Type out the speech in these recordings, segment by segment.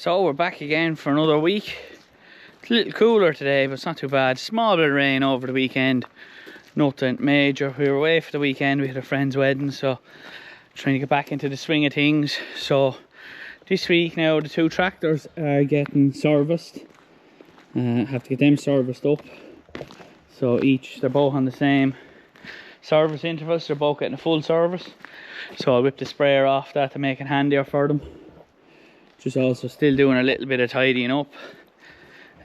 So we're back again for another week. It's a little cooler today, but it's not too bad. Small bit of rain over the weekend, nothing major. We were away for the weekend, we had a friend's wedding, so trying to get back into the swing of things. So this week now the two tractors are getting serviced. Have to get them serviced up. So they're both on the same service intervals, they're both getting a full service. So I'll whip the sprayer off that to make it handier for them. Just also still doing a little bit of tidying up.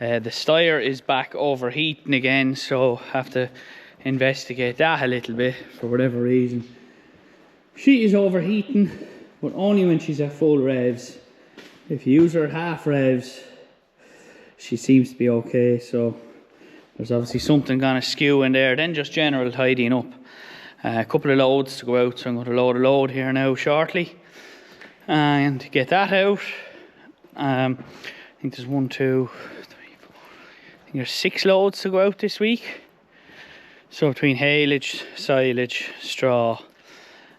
The styre is back overheating again, so have to investigate that a little bit for whatever reason. She is overheating, but only when she's at full revs. If you use her at half revs, she seems to be okay. So there's obviously something gonna skew in there. Then just general tidying up. A couple of loads to go out, so I'm going to load a load here now shortly and get that out. I think there's 1, 2, 3, 4. I think there's 6 loads to go out this week. So between haylage, silage, straw,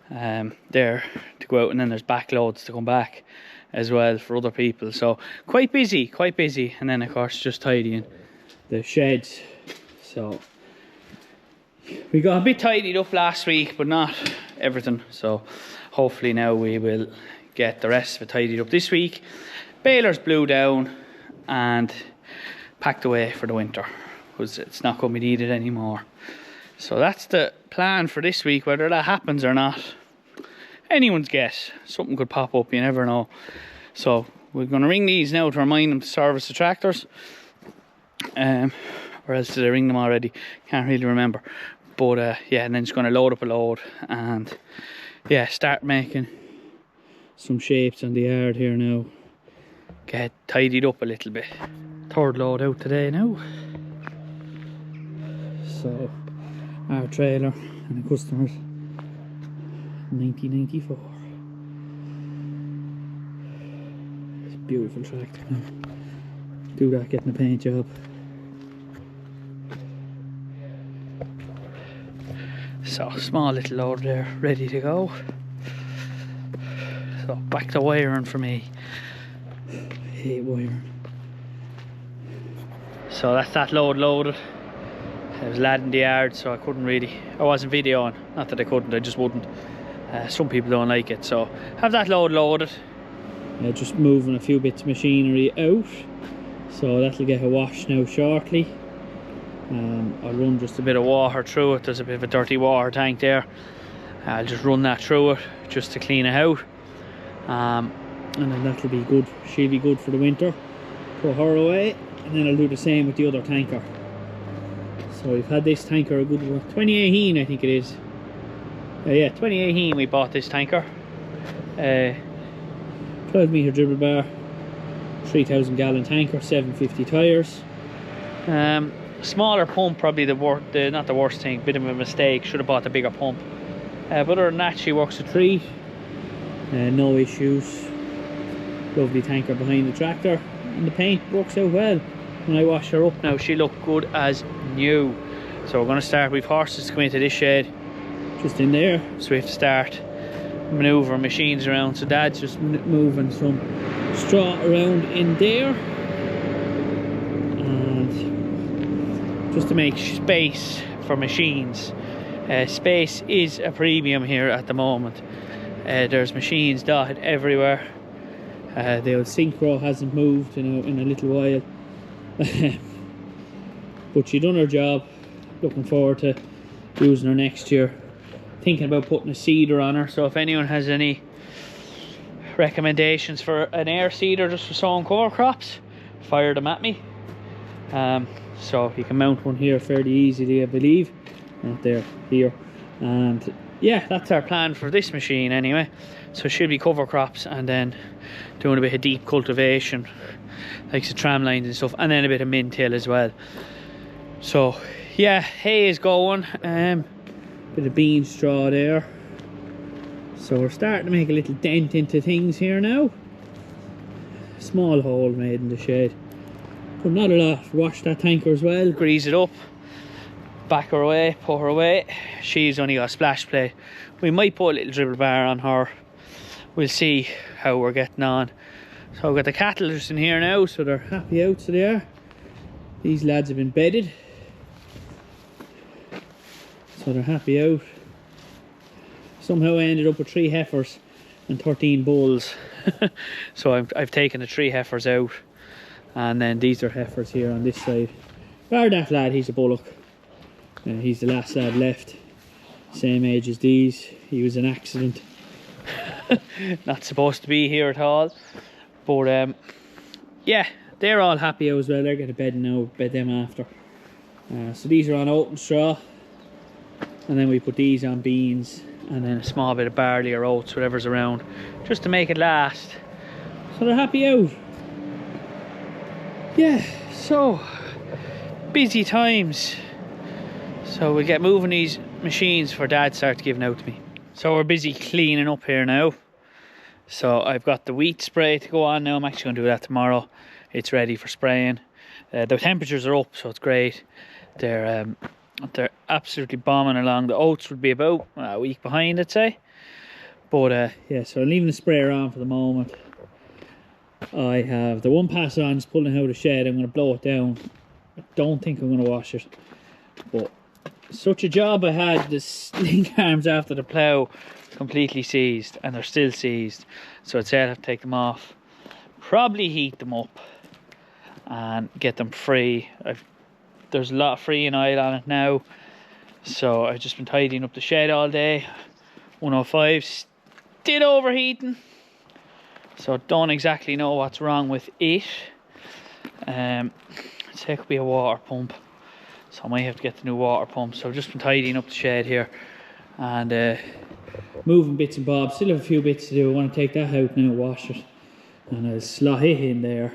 there to go out, and then there's back loads to come back as well for other people. So quite busy, and then of course just tidying the sheds. So we got a bit tidied up last week, but not everything. So hopefully now we will get the rest of it tidied up this week. Balers blew down and packed away for the winter because it's not going to be needed anymore. So that's the plan for this week. Whether that happens or not, anyone's guess. Something could pop up, you never know. So we're going to ring these now to remind them to service the tractors. Or else did I ring them already? Can't really remember. But yeah, and then just going to load up a load and yeah, start making some shapes on the yard here now. Get tidied up a little bit. Third load out today now. So our trailer and the customers 1994. It's a beautiful tractor now. Do that getting the paint job. So small little load there, ready to go. So back to wiring for me. I hate wiring. So that's that load loaded. I was lad in the yard, so I wasn't videoing. Not that I couldn't, I just wouldn't. Some people don't like it, so have that load loaded. Just moving a few bits of machinery out. So that'll get a wash now shortly. I'll run just a bit of water through it. There's a bit of a dirty water tank there. I'll just run that through it just to clean it out. And then that'll be good. She'll be good for the winter. Put her away, and then I'll do the same with the other tanker. So we've had this tanker a good 2018 I think it is. Yeah, 2018 we bought this tanker. 12 metre dribble bar, 3,000 gallon tanker, 750 tyres. Smaller pump, probably not the worst thing, bit of a mistake, should have bought the bigger pump. But other than that, she works a treat. No issues. Lovely tanker behind the tractor, and the paint works out well. When I wash her up now, she looked good as new. So we're going to start. We've horses to come into this shed just in there, so we have to start manoeuvring machines around. So Dad's just moving some straw around in there, and just to make space for machines. Space is a premium here at the moment. There's machines dotted everywhere. The old synchro hasn't moved in a little while. But she done her job. Looking forward to using her next year. Thinking about putting a seeder on her. So if anyone has any recommendations for an air seeder just for sowing cover crops, fire them at me. So you can mount one here fairly easily, I believe. Not there, here. And yeah, that's our plan for this machine anyway. So it should be cover crops and then doing a bit of deep cultivation, like the tram lines and stuff, and then a bit of mint hill as well. So yeah, hay is going. Bit of bean straw there. So we're starting to make a little dent into things here now. Small hole made in the shed, but not a lot. Wash that tanker as well, grease it up, back her away, put her away. She's only got a splash plate. We might put a little dribble bar on her. We'll see how we're getting on. So I've got the cattle just in here now, so they're happy out, so they are. These lads have been bedded, so they're happy out. Somehow I ended up with 3 heifers and 13 bulls. So I've taken the 3 heifers out, and then these are heifers here on this side. Bar that lad, he's a bullock. He's the last lad left, same age as these. He was an accident. Not supposed to be here at all, but yeah, they're all happy out as well. They're getting bed now, bed them after. So these are on oat straw, and then we put these on beans, and then a small bit of barley or oats, whatever's around, just to make it last. So they're happy out. Yeah, so busy times. So we'll get moving these machines for Dad to start giving out to me. So we're busy cleaning up here now. So I've got the wheat spray to go on now. I'm actually going to do that tomorrow. It's ready for spraying. The temperatures are up, so it's great. They're absolutely bombing along. The oats would be about a week behind, I'd say. But yeah, so I'm leaving the sprayer on for the moment. I have the one pass on, just pulling out of the shed. I'm going to blow it down. I don't think I'm going to wash it, but such a job I had. The link arms after the plough completely seized, and they're still seized, so I'd say I'd have to take them off, probably heat them up and get them free. There's a lot of freeing oil on it now, so I've just been tidying up the shed all day. 105 still overheating, so don't exactly know what's wrong with it. I'd say it could be a water pump, so I might have to get the new water pump. So I've just been tidying up the shed here and moving bits and bobs. Still have a few bits to do. I want to take that out now, wash it, and I'll slot it in there.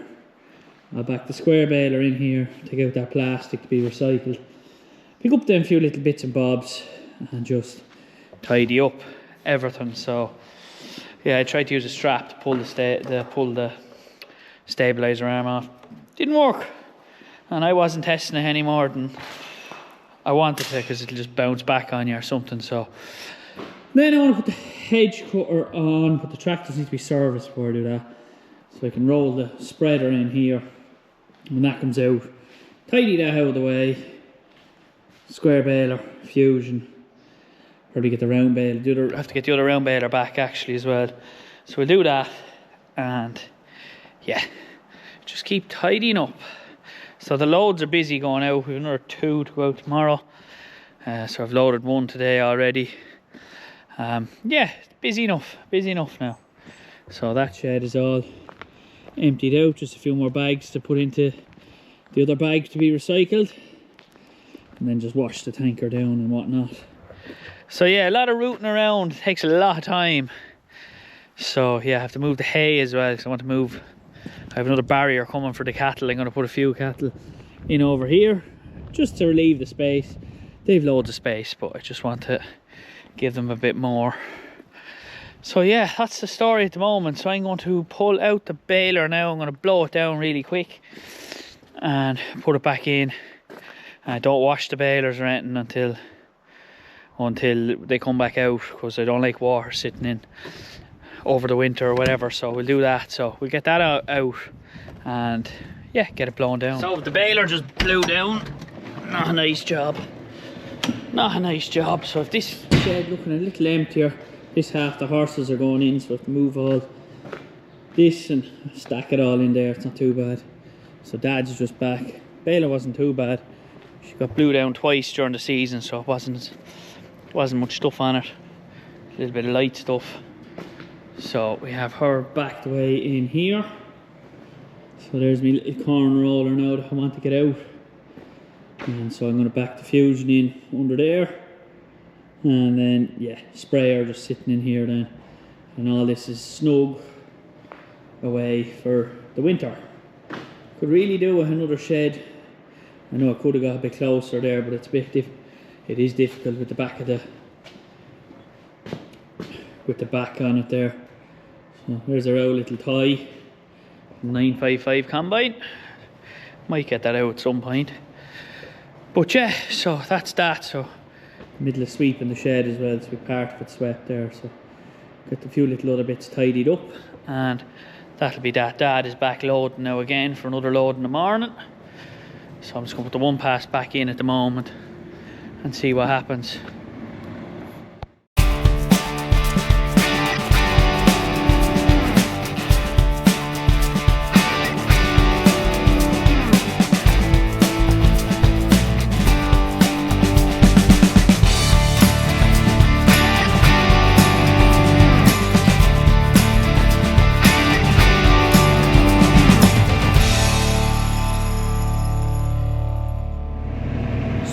I'll back the square baler in here, take out that plastic to be recycled, pick up them few little bits and bobs, and just tidy up everything. So yeah, I tried to use a strap to pull the stabilizer arm off. Didn't work, and I wasn't testing it any more than I wanted to, because it'll just bounce back on you or something. So then I want to put the hedge cutter on, but the tractors need to be serviced before I do that. So I can roll the spreader in here. When that comes out, tidy that out of the way. Square baler, fusion. Probably get the round baler. Have to get the other round baler back actually as well. So we'll do that, and yeah, just keep tidying up. So the loads are busy going out. We've another 2 to go out tomorrow. So I've loaded 1 today already. Yeah, busy enough now. So that shed is all emptied out. Just a few more bags to put into the other bags to be recycled, and then just wash the tanker down and whatnot. So yeah, a lot of rooting around. It takes a lot of time. So yeah, I have to move the hay as well, because I want to move. I have another barrier coming for the cattle. I'm going to put a few cattle in over here just to relieve the space. They've loads of space, but I just want to give them a bit more. So yeah, that's the story at the moment. So I'm going to pull out the baler now. I'm going to blow it down really quick and put it back in. Don't wash the balers or anything until they come back out, because I don't like water sitting in over the winter or whatever. So we'll do that. So we'll get that out and yeah, get it blown down. So the baler just blew down. Not a nice job. Not a nice job. So if this shed looking a little emptier, this half the horses are going in, so I have to move all this and stack it all in there. It's not too bad. So Dad's just back. Baler wasn't too bad. She got blew down twice during the season, so it wasn't much stuff on it. A little bit of light stuff. So we have her backed away in here. So there's my little corn roller now that I want to get out. And so I'm going to back the fusion in under there. And then yeah, sprayer just sitting in here then. And all this is snug away for the winter. Could really do with another shed. I know I could have got a bit closer there, but it's a bit it is difficult with the back of the back on it there. So there's our old little toy 955 combine. Might get that out at some point. But yeah, so that's that. So middle of sweeping the shed as well, so part of it swept there. So got a few little other bits tidied up, and that'll be that. Dad is back loading now again for another load in the morning. So I'm just going to put the one pass back in at the moment and see what happens.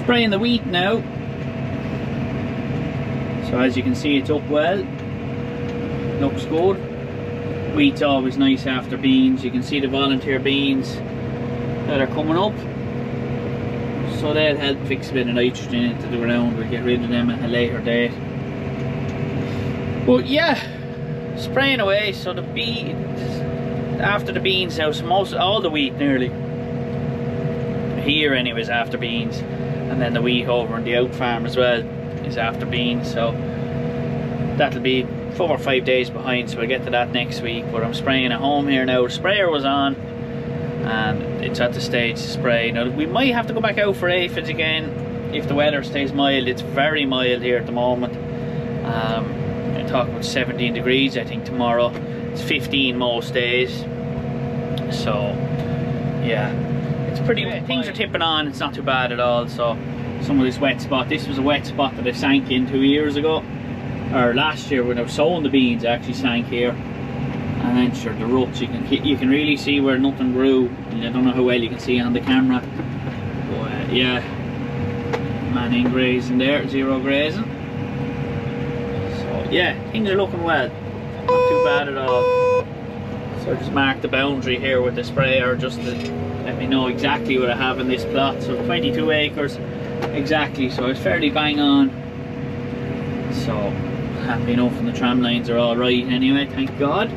Spraying the wheat now. So as you can see, it's up well. Looks good. Wheat's always nice after beans. You can see the volunteer beans that are coming up. So they'll help fix a bit of nitrogen into the ground. We'll get rid of them at a later date. But yeah, spraying away. So the beans, after the beans now, so all the wheat nearly here anyways after beans. And then the wheat over on the out farm as well is after beans, so that'll be 4 or 5 days behind, so we'll get to that next week. But I'm spraying at home here now. The sprayer was on and it's at the stage to spray. Now we might have to go back out for aphids again if the weather stays mild. It's very mild here at the moment. I'm talking about 17 degrees I think tomorrow. It's 15 most days, so yeah, it's pretty, things are tipping on. It's not too bad at all. So some of this wet spot, this was a wet spot that I sank in 2 years ago, or last year when I was sowing the beans. I actually sank here, and then sure the ruts, you can really see where nothing grew. I don't know how well you can see on the camera, but yeah, man in grazing there, zero grazing. So yeah, things are looking well, not too bad at all. So I just marked the boundary here with the sprayer just to let me know exactly what I have in this plot. So 22 acres exactly, so it's fairly bang on. So happy enough, and the tram lines are all right anyway, thank God.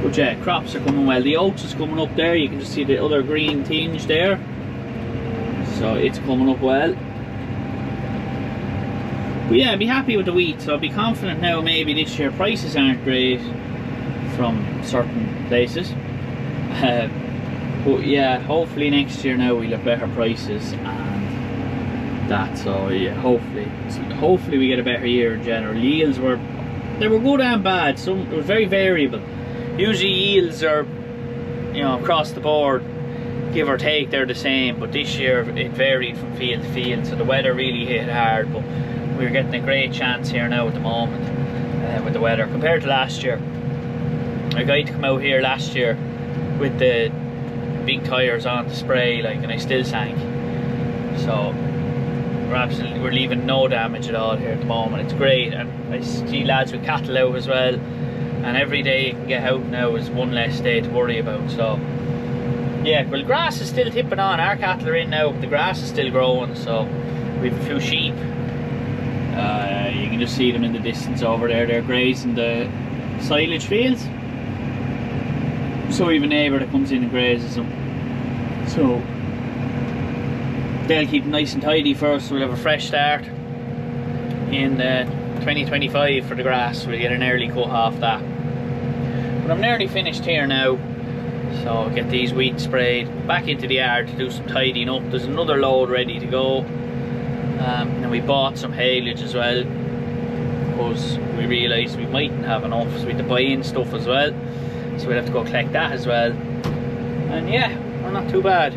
But yeah, crops are coming well. The oats is coming up there, you can just see the other green tinge there, so it's coming up well. But yeah, I'd be happy with the wheat, so I'll be confident now. Maybe this year prices aren't great from certain places, but yeah, hopefully next year now we'll have better prices and that. So yeah, hopefully we get a better year in general. Yields were good and bad. It was very variable. Usually yields are, you know, across the board, give or take, they're the same, but this year it varied from field to field, so the weather really hit hard. But we're getting a great chance here now at the moment with the weather compared to last year. I got to come out here last year with the big tyres on to spray, like, and I still sank. So we're leaving no damage at all here at the moment. It's great, and I see lads with cattle out as well, and every day you can get out now is one less day to worry about. So yeah, well, grass is still tipping on. Our cattle are in now, but the grass is still growing. So we have a few sheep. You can just see them in the distance over there. They're grazing the silage fields. So we have a neighbour that comes in and grazes them. So they'll keep them nice and tidy first. We'll have a fresh start in 2025 for the grass. We'll get an early cut off that. But I'm nearly finished here now, so I'll get these wheat sprayed, back into the yard to do some tidying up. There's another load ready to go, and we bought some haylage as well, because we realised we mightn't have enough, so we had to buy in stuff as well, so we'll have to go collect that as well. And yeah, we're not too bad,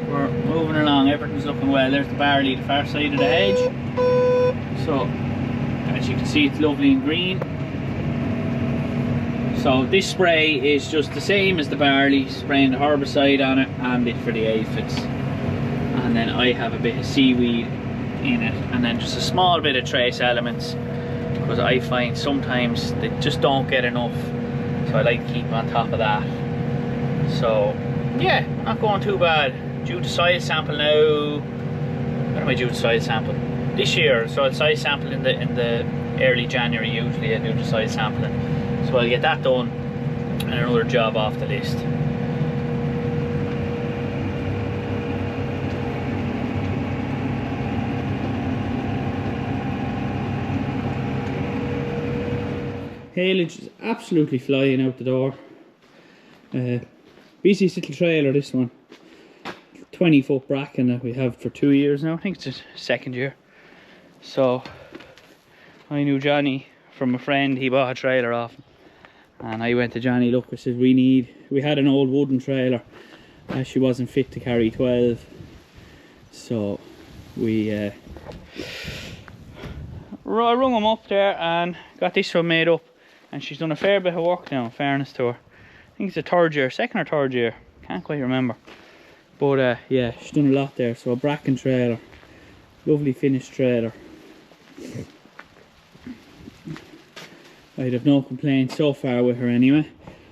we're moving along, everything's looking well. There's the barley, the far side of the hedge. So as you can see, it's lovely and green. So this spray is just the same as the barley, spraying the herbicide on it and it for the aphids. And then I have a bit of seaweed in it, and then just a small bit of trace elements, because I find sometimes they just don't get enough. So I like to keep on top of that. So yeah, not going too bad. Due to soil sample now. When am I due to soil sample? This year. So I'll soil sample in the early January usually. I do the soil sampling. So I'll get that done and another job off the list. Haylage is absolutely flying out the door. Busiest little trailer, this one. 20-foot bracken that we have for 2 years now. I think it's the second year. So I knew Johnny from a friend. He bought a trailer off him, and I went to Johnny. Look, I said we had an old wooden trailer. She wasn't fit to carry 12, so I rung him up there and got this one made up, and she's done a fair bit of work now, in fairness to her. I think it's a third year, second or third year, can't quite remember. But yeah, she's done a lot there. So a bracken trailer, lovely finished trailer. I'd have no complaints so far with her anyway.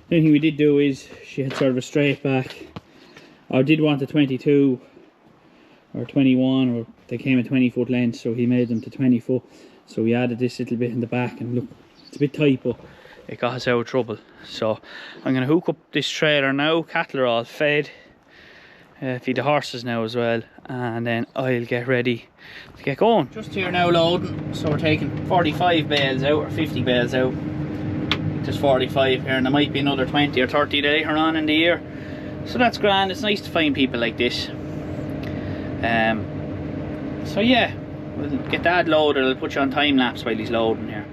The only thing we did do is she had sort of a straight back. I did want a 22 or 21, or they came at 20-foot length, so he made them to 20 foot. So we added this little bit in the back, and look, it's a bit tight, but it got us out of trouble. So I'm going to hook up this trailer now. Cattle are all fed. Feed the horses now as well, and then I'll get ready to get going. Just here now loading, so we're taking 45 bales out, or 50 bales out. Just 45 here, and there might be another 20 or 30 later on in the year. So that's grand. It's nice to find people like this. So yeah, we'll get that loaded. I'll put you on time lapse while he's loading here.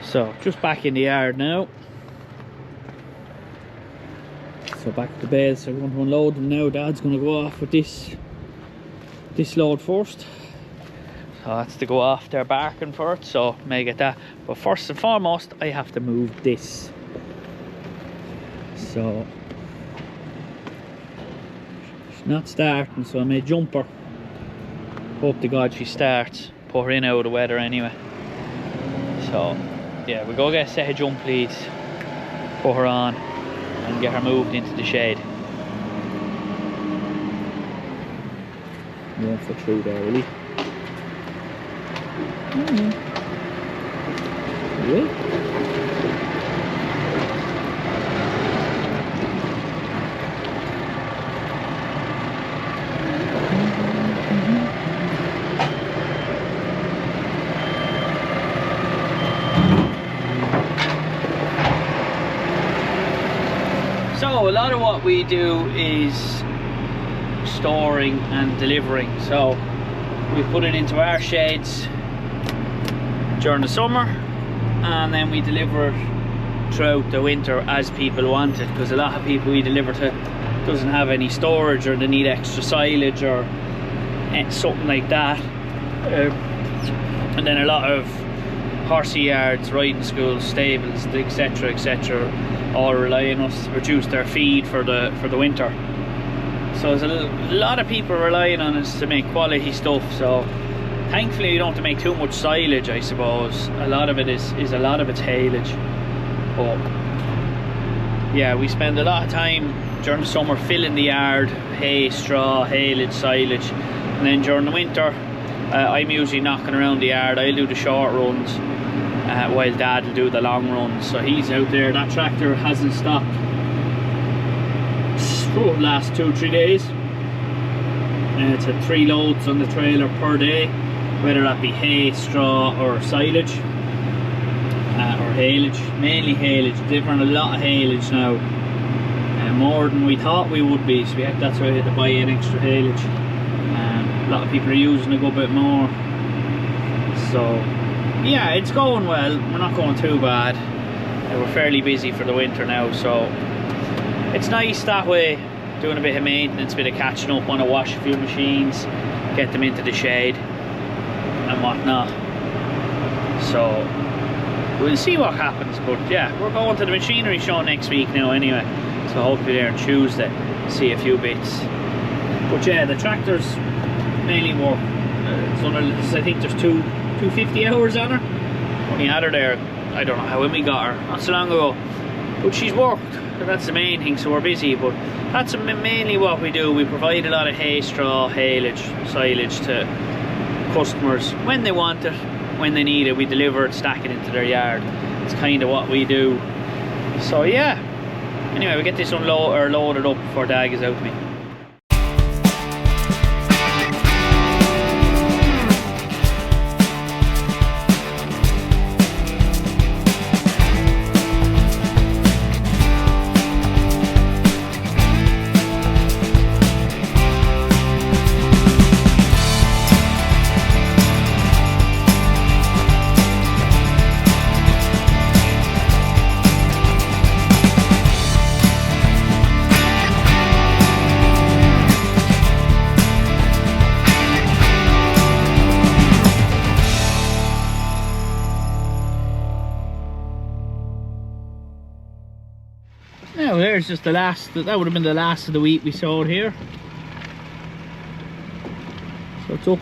So just back in the yard now. So back to the bales, so we're going to unload them now. Dad's going to go off with this load first. So that's to go off there barking for it, so may get that. But first and foremost, I have to move this. So she's not starting, so I may jump her. Hope to God she starts. Put her in out of the weather anyway. So yeah, we'll go get a set of jump leads, put her on, and get her moved into the shed. Won't fit through there, will he? So a lot of what we do is storing and delivering. So we put it into our sheds during the summer, and then we deliver it throughout the winter as people want it, because a lot of people we deliver to doesn't have any storage, or they need extra silage or something like that. And then a lot of horsey yards, riding schools, stables, etc., all rely on us to produce their feed for the winter. So there's a lot of people relying on us to make quality stuff. So thankfully you don't have to make too much silage, I suppose. A lot of it is a lot of it's haylage. But yeah, we spend a lot of time during the summer filling the yard, hay, straw, haylage, silage, and then during the winter I'm usually knocking around the yard. I'll do the short runs while Dad will do the long runs. So he's out there. That tractor hasn't stopped for the last 2-3 days. It's had 3 loads on the trailer per day, whether that be hay, straw or silage, or haylage. Mainly haylage. Delivering a lot of haylage now, more than we thought we would be, so that's why we had to buy in extra haylage. A lot of people are using a good bit more. So yeah, it's going well. We're not going too bad. We're fairly busy for the winter now, so it's nice that way, doing a bit of maintenance, a bit of catching up, want to wash a few machines, get them into the shed and whatnot. So we'll see what happens, but yeah, we're going to the machinery show next week now anyway, so hopefully there on Tuesday, see a few bits. But yeah, the tractor's mainly work. I think there's 250 hours on her. Only had her there, I don't know how when we got her, not so long ago, but she's worked, and that's the main thing. So we're busy, but that's mainly what we do. We provide a lot of hay, straw, haylage, silage to customers when they want it, when they need it. We deliver it, stack it into their yard. It's kind of what we do. So yeah, anyway, we get this loaded up before Dad gets out to me. Now there's just the last, that would have been the last of the wheat we sowed here. So it's up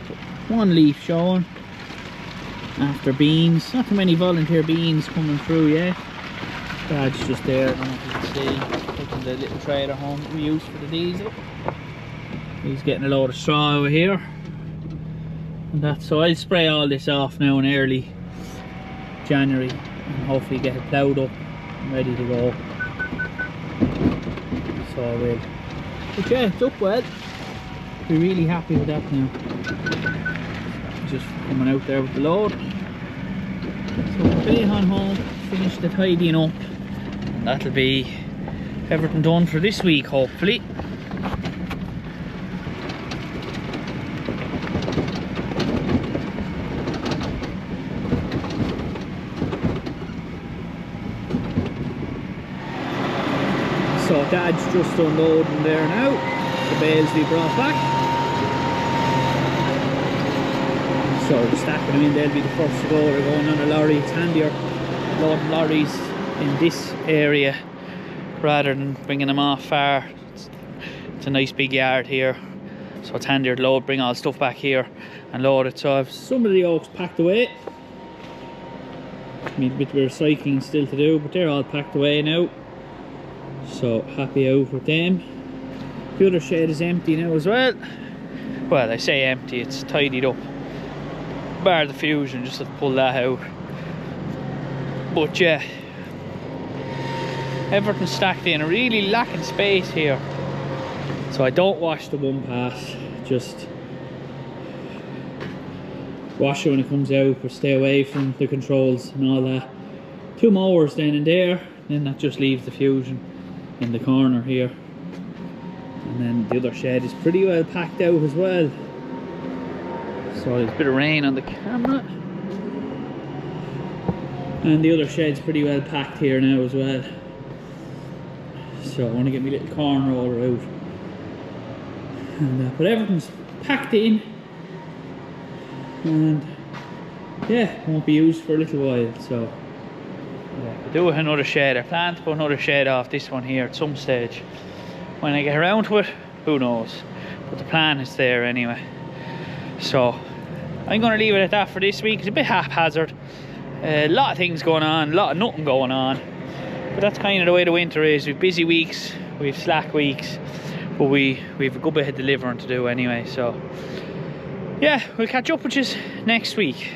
one leaf showing after beans. Not too many volunteer beans coming through yet. Dad's just there, I don't know if you can see, taking the little trailer home that we use for the diesel. He's getting a load of straw over here. And that's, so I'll spray all this off now in early January and hopefully get it ploughed up and ready to go. So I will. But yeah, it's up well. We're really happy with that now. Just coming out there with the load. So we'll be on home, finish the tidying up. That'll be everything done for this week, hopefully. So Dad's just unloading there now, the bales we brought back. So we're stacking them in, they'll be the first to go. They're going on a lorry. It's handier loading lorries in this area rather than bringing them off far. It's a nice big yard here, so it's handier to load, bring all the stuff back here and load it. So I've some of the oaks packed away. Need a bit of recycling still to do, but they're all packed away now. So happy out with them. The other shed is empty now as well. Well, I say empty, it's tidied up. Bar the fusion, just have to pull that out. But yeah, everything's stacked in. Really lacking space here. So I don't wash the one pass, just wash it when it comes out, but stay away from the controls and all that. 2 mowers then and there, then that just leaves the fusion in the corner here. And then the other shed is pretty well packed out as well. So there's a bit of rain on the camera. And the other shed's pretty well packed here now as well. So I want to get my little corn roller out. And, but everything's packed in. And yeah, won't be used for a little while. So yeah, do another shed. I plan to put another shed off this one here at some stage. When I get around to it, who knows? But the plan is there anyway. So I'm going to leave it at that for this week. It's a bit haphazard. A lot of things going on, a lot of nothing going on. But that's kind of the way the winter is. We've busy weeks, we've slack weeks, but we've a good bit of delivering to do anyway. So yeah, we'll catch up with you next week.